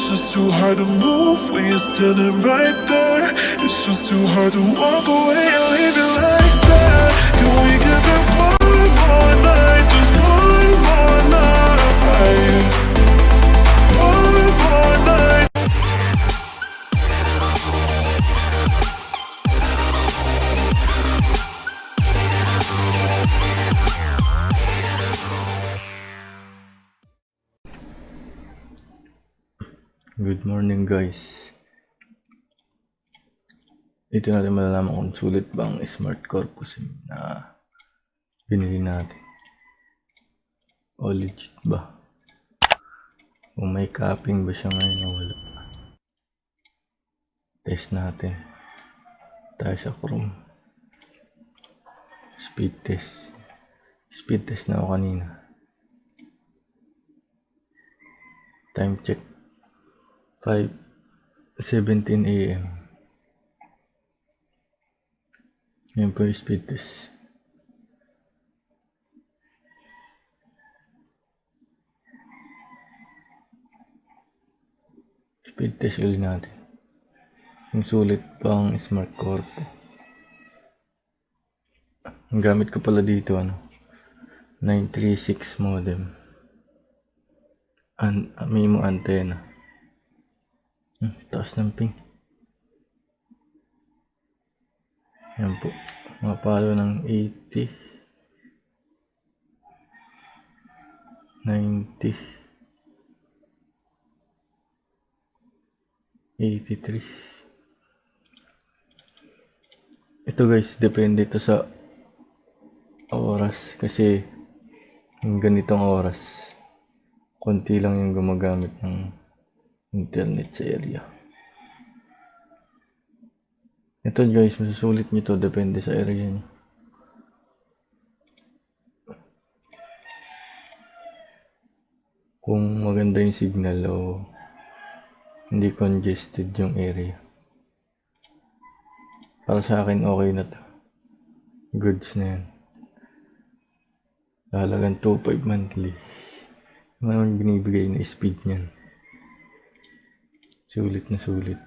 It's just too hard to move when you're standing right there. It's just too hard to walk away and leave it like that. Can we give it one more night? Just one more night. One more night. Good morning guys. Dito natin malalaman kung sulit ba ang smart Corpo SIM na binili natin. O legit ba? Kung may capping ba siya ngayon o wala. Test natin. Tayo sa Chrome. Speed test. Speed test na ako kanina. Time check. 5:17 AM. Yan po yung speed test. Speed test ulit natin. Yung sulit pang smart Corpo. Ang gamit ko pala dito 936 modem. Mimo antenna. Taas ng ping. Yan po. Mapalo ng 80, 90, 83. Ito guys, depende ito sa oras. Kasi yung ganitong oras, konti lang yung gumagamit ng internet sa area. Ito guys, masusulit nyo to, depende sa area nyo. Kung maganda yung signal o hindi congested yung area. Para sa akin okay na to. Goods na yan. Halagang 2.5 monthly. Ano naman binibigay na speed niyan. Sulit na sulit.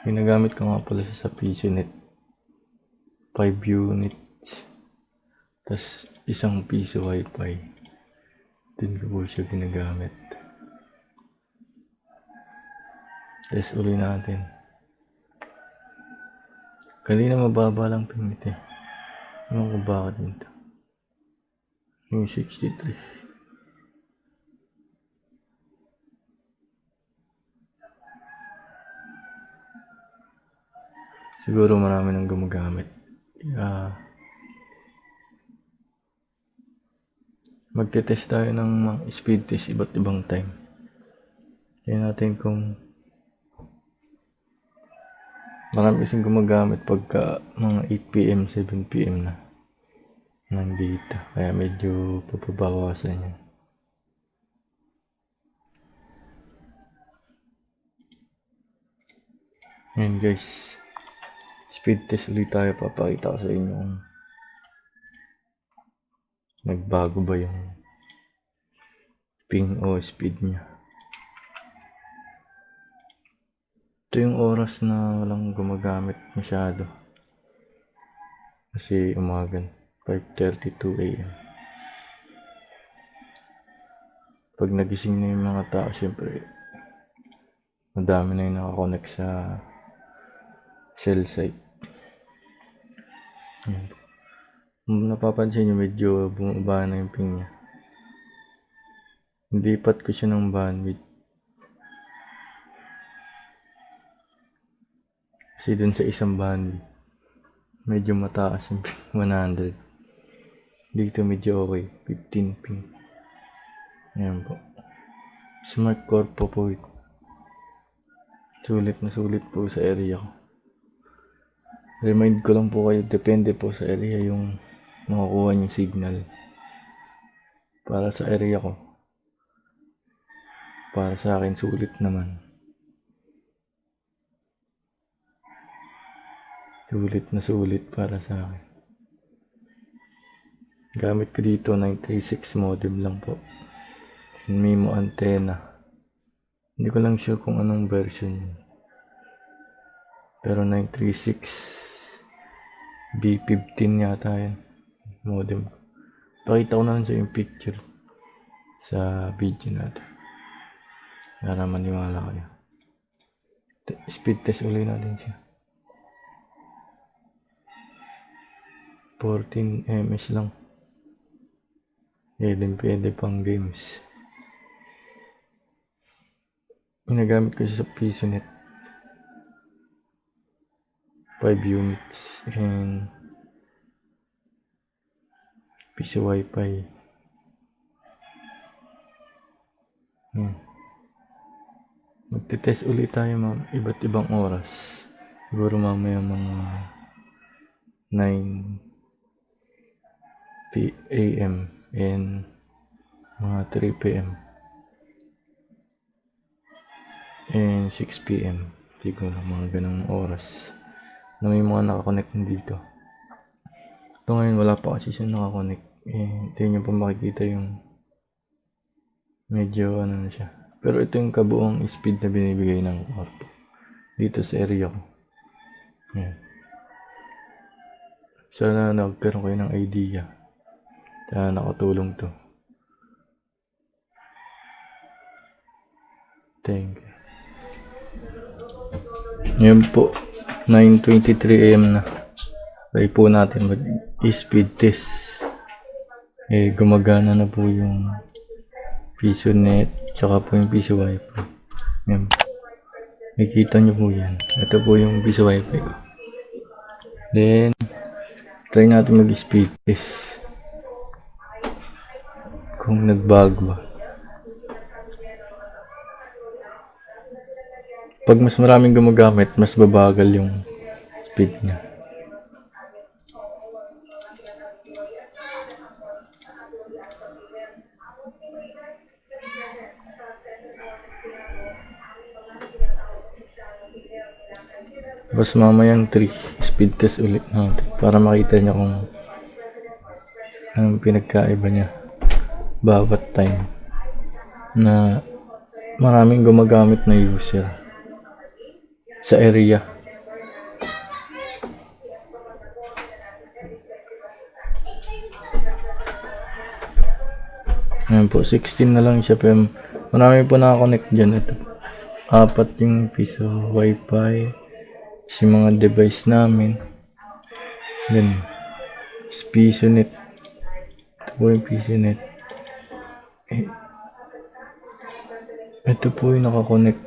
Ginagamit ko nga pala sa PCnet. 5 units. Tas 1 piso wifi. Dun ko po siya ginagamit. Test ulit natin. Kanina mababa lang ping ito. Ewan ko bakit nito. Yung 63. Siguro marami nang gumagamit. Magte-test tayo ng mga speed test iba't ibang time. Kaya natin kung marami kasing gumagamit pagka mga 8 PM, 7 PM na ng data. Kaya medyo papabawasan yun. Ayan guys. Speed test ulit tayo. Papakita ko sa inyo kung nagbago ba yung ping o speed niya. Ito yung oras na walang gumagamit masyado. Kasi umagan. 5:32 AM. Pag nagising na yung mga tao, syempre madami na yung nakakonect sa cell site. Napapansin nyo medyo bumaba na yung ping niya. Lipat ko siya ng bandwidth. Kasi dun sa isang bandwidth, medyo mataas yung ping 100. Dito medyo okay, 15 ping. Ayan po. Smart Corpo po ito. Sulit na sulit po sa area ko. Remind ko lang po kayo, depende po sa area yung makukuha yung signal. Para sa area ko, para sa akin sulit naman. Sulit na sulit para sa akin. Gamit ko dito 936 modem lang po. Mimo antenna. Hindi ko lang sure kung anong version yun. Pero 936 B15 yata yan. Modem. Pakita ko na lang sa yung picture sa video natin. Para maniwala kayo. Speed test ulit natin siya. 14 ms lang. Pwede pang games. Ginagamit ko siya sa PisoNet. 5 units and Piso Wi-Fi. Magte-test ulit tayo iba't ibang oras. Siguro mamaya mga 9 AM and mga 3 PM and 6 PM. Siguro mga ganang oras na may mga nakakonect dito. Ito ngayon wala pa kasi siya nakakonect. Ito nyo pa makikita yung medyo ano na siya. Pero ito yung kabuong speed na binibigay ng Corpo dito sa area ko. Yan. Sana nagkaroon kayo ng idea. Sana nakatulong to. Thank you. Ngayon po, 9:23 AM na. Try po natin mag-speed test. Gumagana na po yung PisoNet, tsaka po yung Piso Wi-Fi. Yan. Nakikita nyo po yan. Ito po yung Piso Wi-Fi ko. Then, try natin mag-speed test. Kung nagbago ba. Pag mas maraming gumagamit, mas babagal yung speed niya. Tapos mamayang 3 speed test ulit natin para makita niya kung anong pinagkaiba niya bawat time na maraming gumagamit na user sa area. Ayan po, 16 na lang siya, pero marami po nakakonect dyan. Ito, 4 yung Piso Wi-Fi, yung mga device namin. Then, PisoNet. Ito po yung PisoNet. Ito po yung nakakonect.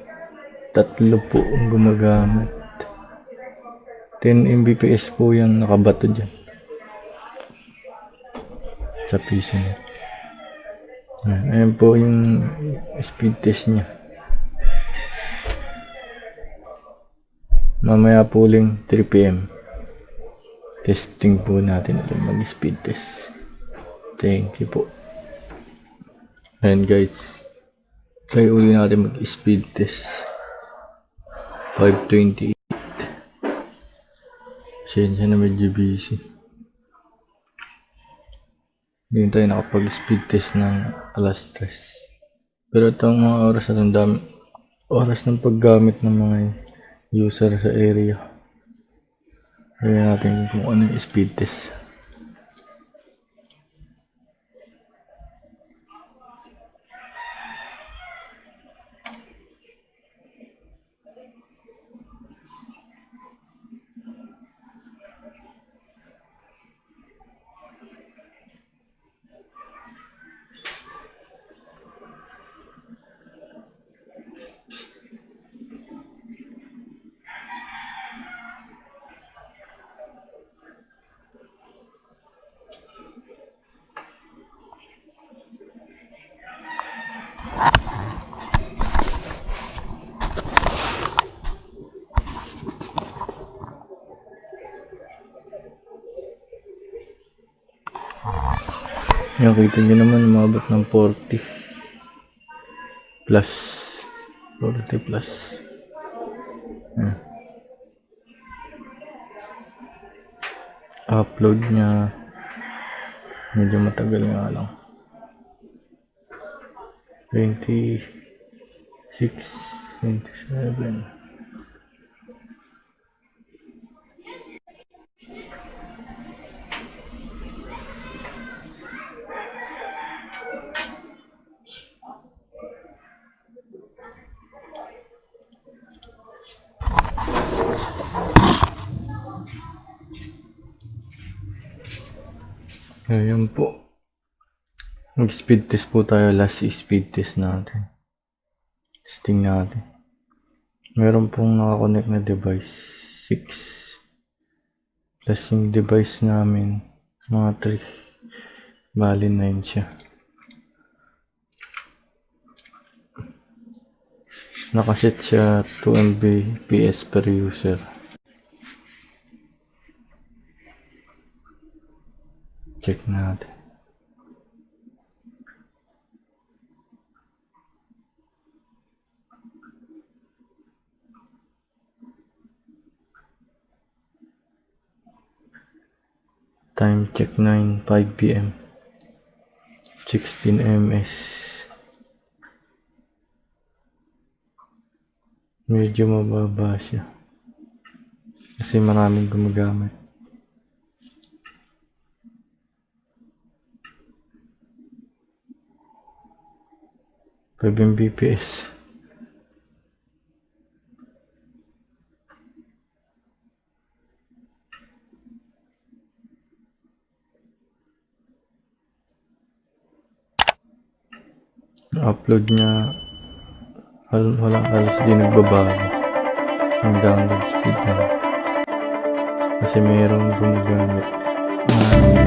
3 po ang gumagamit. 10 Mbps po yung nakabato dyan sa PisoNet. Ayan po yung speed test niya. Mamaya po uling 3 PM. Testing po natin ulit mag-speed test. Thank you po. Ayan guys. Try ulit natin mag-speed test. 5:28. Sensya na medyo busy. Hindi tayo nakapag-speed test ng alas 3. Pero itong mga oras na itong dami, oras ng paggamit ng mga user sa area. Kaya natin kung ano yung speed test. Yan, kita nyo naman umabot ng 40 plus 40 plus. Yan. Upload nya medyo matagal nga lang, 26 627. Ayan po. Mag-speed test po tayo. Last speed test natin. Testing natin. Meron pong nakakonect na device. 6. Plus yung device namin. Mga 3. Bali 9 siya. Nakaset siya 2 Mbps per user. Check natin. Time check 9:05 PM. 16 ms. Medyo mababa siya. Kasi maraming gumagamit. 5 Mbps. Upload niya walang halos di nagbabago ang download speed niya kasi mayroong gumagamit na